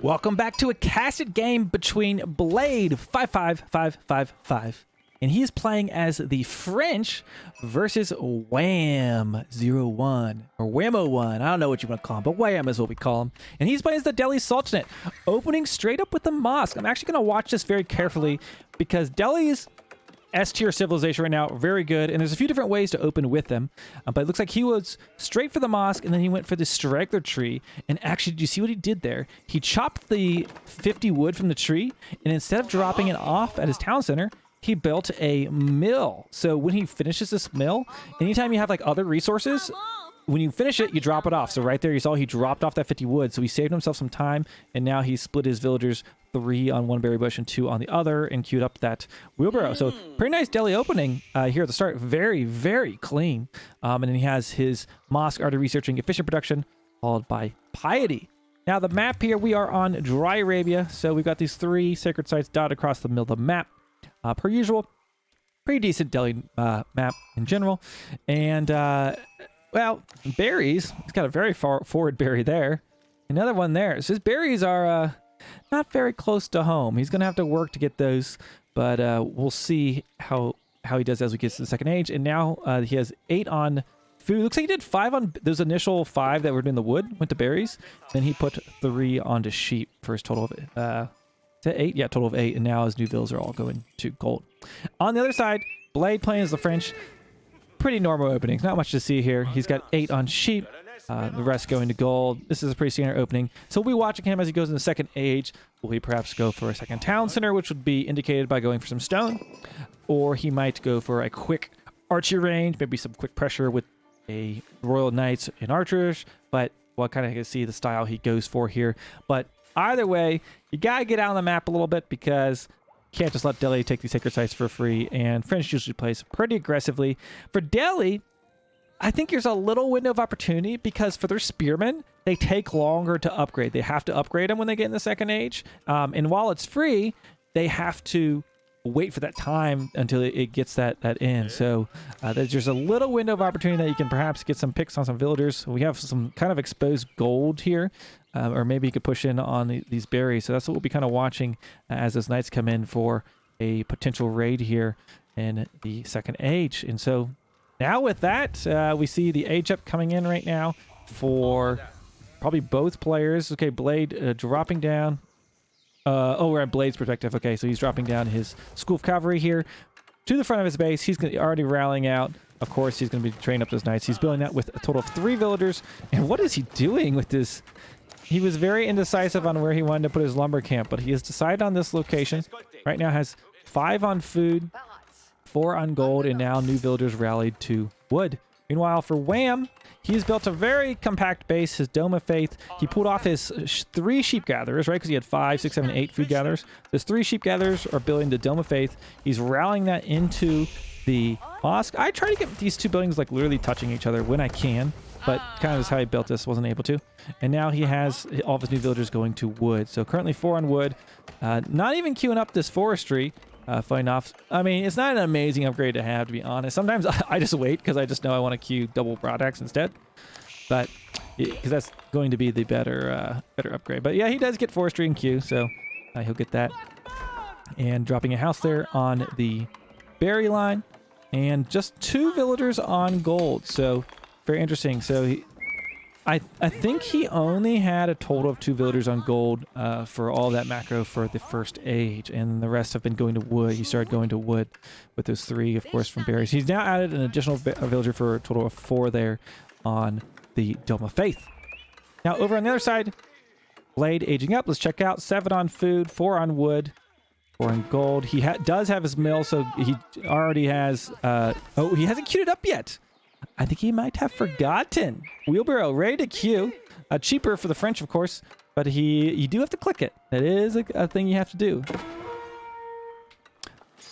Welcome back to a casted game between Blade55555 and he is playing as the French versus Wam01 or Wam01. I don't know what you want to call him, but Wam is what we call him. And he's playing as the Delhi Sultanate, opening straight up with the mosque. I'm actually going to watch this very carefully because Delhi's S-tier civilization right now, very good, and there's a few different ways to open with them, but it looks like he was straight for the mosque, and then he went for the straggler tree, and actually, did you see what he did there? He chopped the 50 wood from the tree, and instead of dropping it off at his town center, he built a mill. So when he finishes this mill, anytime you have like other resources, when you finish it, you drop it off. So right there, you saw he dropped off that 50 wood, so he saved himself some time, and now he split his villagers 3 on one berry bush and 2 on the other and queued up that wheelbarrow. So pretty nice Delhi opening here at the start. Very, very clean. And then he has his mosque already researching efficient production followed by piety. Now the map here, we are on Dry Arabia. So we've got these 3 sacred sites dotted across the middle of the map. Per usual, pretty decent Delhi map in general. And well, berries, he's got a very far forward berry there. Another one there. So his berries are not very close to home. He's going to have to work to get those, but we'll see how he does as we get to the second age. And now he has 8 on food. Looks like he did 5 on those initial 5 that were in the wood, went to berries. Then he put 3 onto sheep for his total of 8? Yeah, total of 8. And now his new villas are all going to gold. On the other side, Blade playing as the French. Pretty normal openings. Not much to see here. He's got 8 on sheep. The rest going to gold. This is a pretty standard opening. So we'll be watching him as he goes in the second age. Will he perhaps go for a second town center, which would be indicated by going for some stone? Or he might go for a quick archery range, maybe some quick pressure with a Royal Knights and Archers. But we'll kind of see the style he goes for here. But either way, you got to get out on the map a little bit because you can't just let Delhi take these sacred sites for free. And French usually plays pretty aggressively. For Delhi, I think there's a little window of opportunity because for their spearmen, they take longer to upgrade. They have to upgrade them when they get in the second age. And while it's free, they have to wait for that time until it gets that in. So there's a little window of opportunity that you can perhaps get some picks on some villagers. We have some kind of exposed gold here. Or maybe you could push in on these berries. So that's what we'll be kind of watching as those knights come in for a potential raid here in the second age. And so now with that, we see the age up coming in right now for probably both players. Okay, Blade dropping down. Oh, we're at Blade's perspective. Okay, so he's dropping down his school of cavalry here to the front of his base. He's already rallying out. Of course, he's going to be training up those knights. He's building that with a total of 3 villagers. And what is he doing with this? He was very indecisive on where he wanted to put his lumber camp, but he has decided on this location. Right now has 5 on food, 4 on gold, and now new villagers rallied to wood. Meanwhile, for Wham, he's built a very compact base, his Dome of Faith. He pulled off his 3 sheep gatherers, right? Because he had 5, 6, 7, 8 food gatherers. Those 3 sheep gatherers are building the Dome of Faith. He's rallying that into the mosque. I try to get these 2 buildings like literally touching each other when I can, but kind of is how he built this, wasn't able to. And now he has all of his new villagers going to wood. So currently 4 on wood. Not even queuing up this forestry. Fighting off. I mean, it's not an amazing upgrade to have, to be honest. Sometimes I just wait because I just know I want to queue double broad axe instead. But because that's going to be the better upgrade. But yeah, he does get forestry and queue, so he'll get that. And dropping a house there on the berry line, and just 2 villagers on gold. So very interesting. So I think he only had a total of 2 villagers on gold for all that macro for the first age, and the rest have been going to wood. He started going to wood with those 3, of course, from berries. He's now added an additional villager for a total of 4 there on the Dome of Faith. Now over on the other side, Blade aging up. Let's check out 7 on food, 4 on wood, 4 on gold. He does have his mill, so he already has... oh, he hasn't queued it up yet. I think he might have forgotten. Wheelbarrow ready to queue. Cheaper for the French, of course, but you do have to click it. That is a thing you have to do.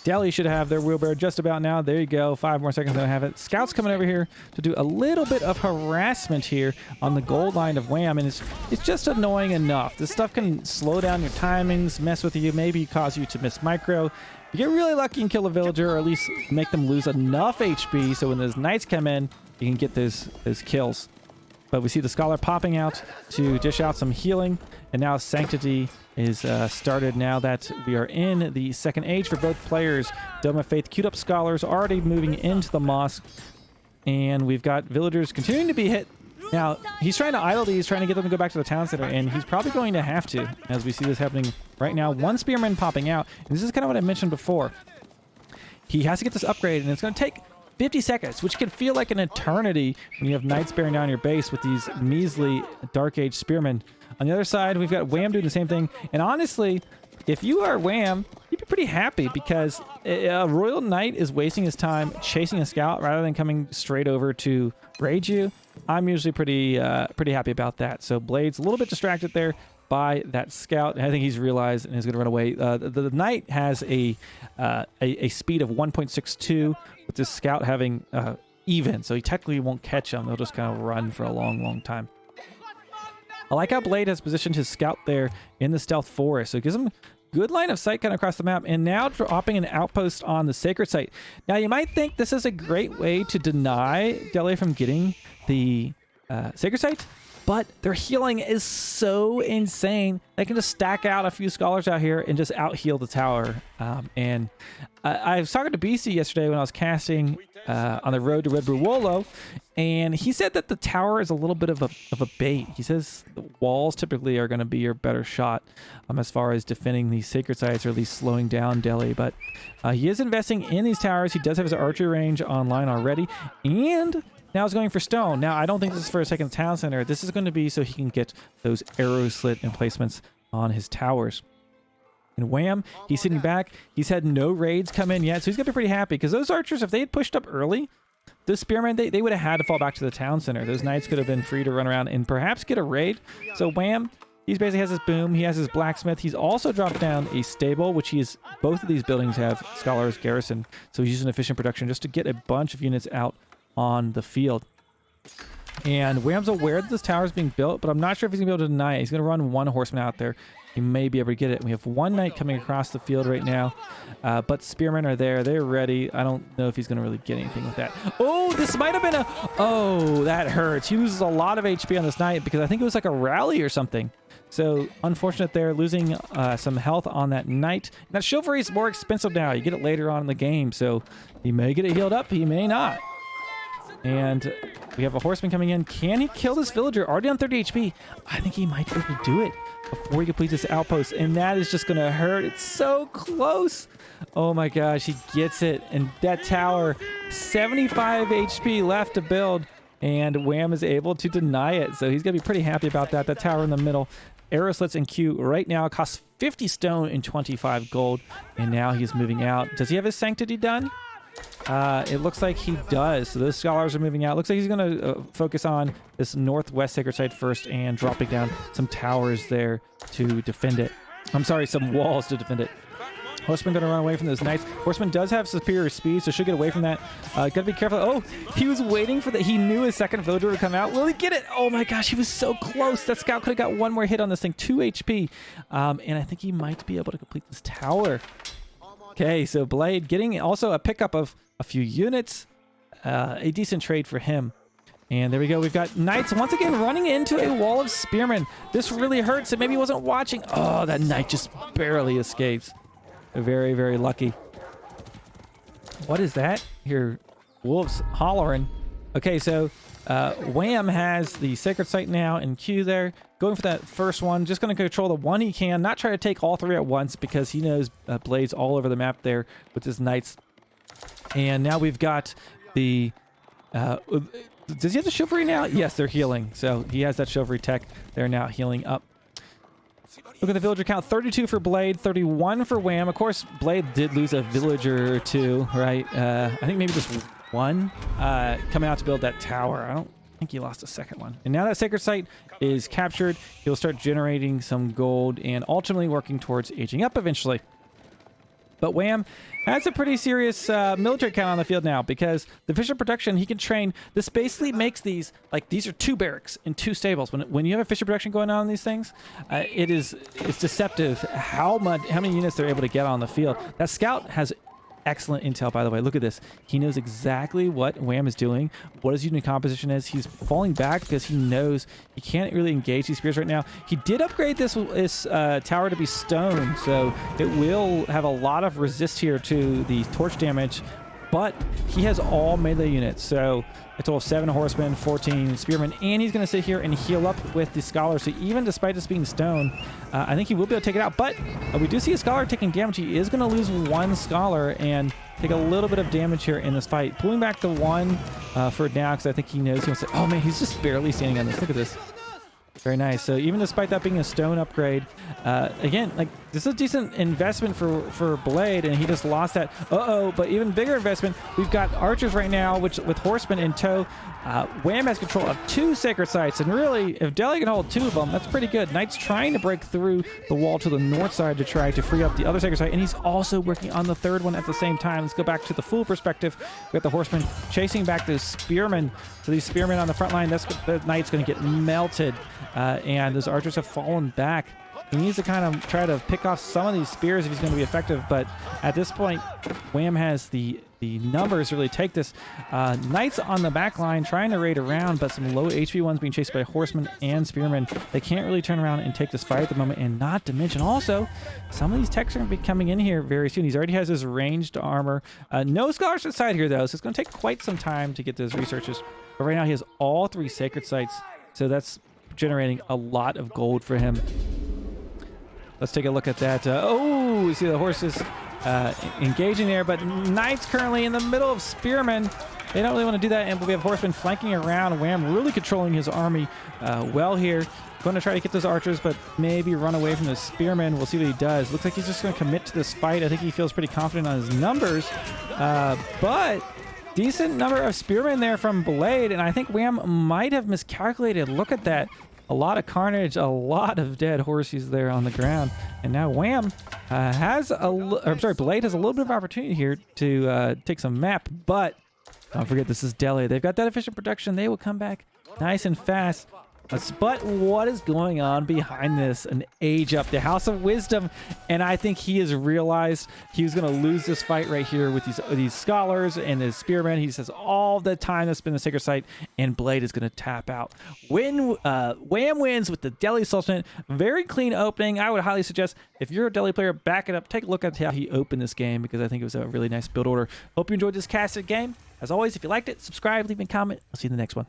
Delhi should have their wheelbarrow just about now. There you go. 5 more seconds and I have it. Scouts coming over here to do a little bit of harassment here on the gold line of Wham, and it's just annoying enough. This stuff can slow down your timings, mess with you, maybe cause you to miss micro. You get really lucky and kill a villager, or at least make them lose enough HP so when those knights come in, you can get those kills. But we see the Scholar popping out to dish out some healing. And now Sanctity is started now that we are in the second age for both players. Dome of Faith queued up Scholars already moving into the mosque. And we've got villagers continuing to be hit. Now, he's trying to idle these, trying to get them to go back to the town center, and he's probably going to have to, as we see this happening right now. One Spearman popping out, and this is kind of what I mentioned before. He has to get this upgrade, and it's going to take 50 seconds, which can feel like an eternity when you have Knights bearing down your base with these measly Dark Age Spearmen. On the other side, we've got Wam doing the same thing, and honestly, if you are Wam, you'd be pretty happy because a Royal Knight is wasting his time chasing a scout rather than coming straight over to raid you. I'm usually pretty happy about that. So Blade's a little bit distracted there by that scout. I think he's realized and is going to run away. The Knight has a speed of 1.62 with this scout having even, so he technically won't catch him. He'll just kind of run for a long time. I like how Blade has positioned his scout there in the stealth forest. So it gives him good line of sight kind of across the map, and now dropping an outpost on the sacred site. Now you might think this is a great way to deny Delhi from getting the sacred site, but their healing is so insane. They can just stack out a few Scholars out here and just out heal the tower. I was talking to BC yesterday when I was casting on the road to Red Bruwolo, and he said that the tower is a little bit of a bait. He says the walls typically are going to be your better shot as far as defending these sacred sites, or at least slowing down Delhi. But he is investing in these towers. He does have his archery range online already, and now he's going for stone. Now, I don't think this is for a second town center. This is going to be so he can get those arrow slit emplacements on his towers. And Wam, he's sitting back. He's had no raids come in yet, so he's going to be pretty happy because those archers, if they had pushed up early, those spearmen, they would have had to fall back to the town center. Those knights could have been free to run around and perhaps get a raid. So Wam, he basically has his boom. He has his blacksmith. He's also dropped down a stable, which both of these buildings have Scholars garrison. So he's using efficient production just to get a bunch of units out on the field. And Wham's aware that this tower is being built, but I'm not sure if he's going to be able to deny it. He's going to run one horseman out there. He may be able to get it. We have one knight coming across the field right now, but spearmen are there. They're ready. I don't know if he's going to really get anything with that. Oh, this might have been a... Oh, that hurts. He loses a lot of HP on this knight because I think it was like a rally or something. So unfortunate there, losing some health on that knight. That chivalry is more expensive now. You get it later on in the game, so he may get it healed up. He may not. And we have a horseman coming in. Can he kill this villager? Already on 30 HP. I think he might be able to do it before he completes this outpost. And that is just going to hurt. It's so close. Oh my gosh, he gets it. And that tower, 75 HP left to build. And Wam is able to deny it. So he's going to be pretty happy about that. That tower in the middle. Arrow slits in queue right now costs 50 stone and 25 gold. And now he's moving out. Does he have his sanctity done? It looks like he does. So those Scholars are moving out. Looks like he's going to focus on this northwest sacred site first and dropping down some towers there to defend it. I'm sorry, some walls to defend it. Horseman going to run away from those knights. Horseman does have superior speed, so should get away from that. Gotta be careful. Oh, he was waiting for that. He knew his second villager would come out. Will he get it? Oh my gosh, he was so close. That scout could have got one more hit on this thing. 2 HP. And I think he might be able to complete this tower. Okay, so Blade getting also a pickup of a few units. A decent trade for him. And there we go. We've got knights once again running into a wall of spearmen. This really hurts. It maybe he wasn't watching. Oh, that knight just barely escapes. Very, very lucky. What is that? Here, wolves hollering. Okay, so Wam has the sacred site now in queue there. Going for that first one. Just going to control the one he can. Not try to take all three at once because he knows Blade's all over the map there with his knights. And now we've got the... does he have the chivalry now? Yes, they're healing. So he has that chivalry tech. They're now healing up. Look at the villager count. 32 for Blade, 31 for Wam. Of course, Blade did lose a villager or two, right? I think maybe just one coming out to build that tower. I don't think he lost a second one. And now that sacred site is captured, he'll start generating some gold and ultimately working towards aging up eventually. But Wam has a pretty serious military count on the field now because the efficient production he can train. This basically makes these like these are 2 barracks and 2 stables. When you have efficient production going on in these things, it's deceptive how many units they're able to get on the field. That scout has excellent intel, by the way. Look at this. He knows exactly what Wham is doing, what his unit composition is. He's falling back because he knows he can't really engage these spears right now. He did upgrade this tower to be stone, so it will have a lot of resist here to the torch damage, but he has all melee units, so a total of 7 horsemen, 14 spearmen, and he's going to sit here and heal up with the scholar. So even despite this being stone, I think he will be able to take it out. But we do see a scholar taking damage. He is going to lose 1 scholar and take a little bit of damage here in this fight. Pulling back to 1 for now, because I think he knows he wants to. Oh man, he's just barely standing on this. Look at this. Very nice. So even despite that being a stone upgrade, again, like this is a decent investment for Blade, and he just lost that. But even bigger investment, we've got archers right now, which with horsemen in tow. Wham has control of 2 sacred sites, and really, if Delhi can hold 2 of them, that's pretty good. Knight's trying to break through the wall to the north side to try to free up the other sacred site, and he's also working on the 3rd one at the same time. Let's go back to the full perspective. We got the horsemen chasing back those spearmen. So these spearmen on the front line, that's the Knight's going to get melted, and those archers have fallen back. He needs to kind of try to pick off some of these spears if he's going to be effective, but at this point, Wham has the numbers to really take this. Knights on the back line trying to raid around, but some low HP ones being chased by horsemen and spearmen. They can't really turn around and take this fight at the moment, and not to mention also, some of these techs are going to be coming in here very soon. He already has his ranged armor. No scholars inside here, though, so it's going to take quite some time to get those researches. But right now, he has all 3 sacred sites, so that's generating a lot of gold for him. Let's take a look at that. We see the horses engaging there, but Knights currently in the middle of spearmen. They don't really want to do that, and we have horsemen flanking around. Wham really controlling his army well here. Going to try to get those archers, but maybe run away from the spearmen. We'll see what he does. Looks like he's just going to commit to this fight. I think he feels pretty confident on his numbers, but decent number of spearmen there from Blade, and I think Wham might have miscalculated. Look at that. A lot of carnage, a lot of dead horses there on the ground. And now Wham Blade has a little bit of opportunity here to take some map, but don't forget this is Delhi. They've got that efficient production. They will come back nice and fast. But what is going on behind this? An age up, the House of Wisdom, and I think he has realized he was going to lose this fight right here with these scholars and his spearmen. He says all the time that's been the sacred site, and Blade is going to tap out. Wham wins with the Delhi Sultanate. Very clean opening. I would highly suggest if you're a Delhi player, back it up. Take a look at how he opened this game, because I think it was a really nice build order. Hope you enjoyed this casted game. As always, if you liked it, subscribe, leave me a comment. I'll see you in the next one.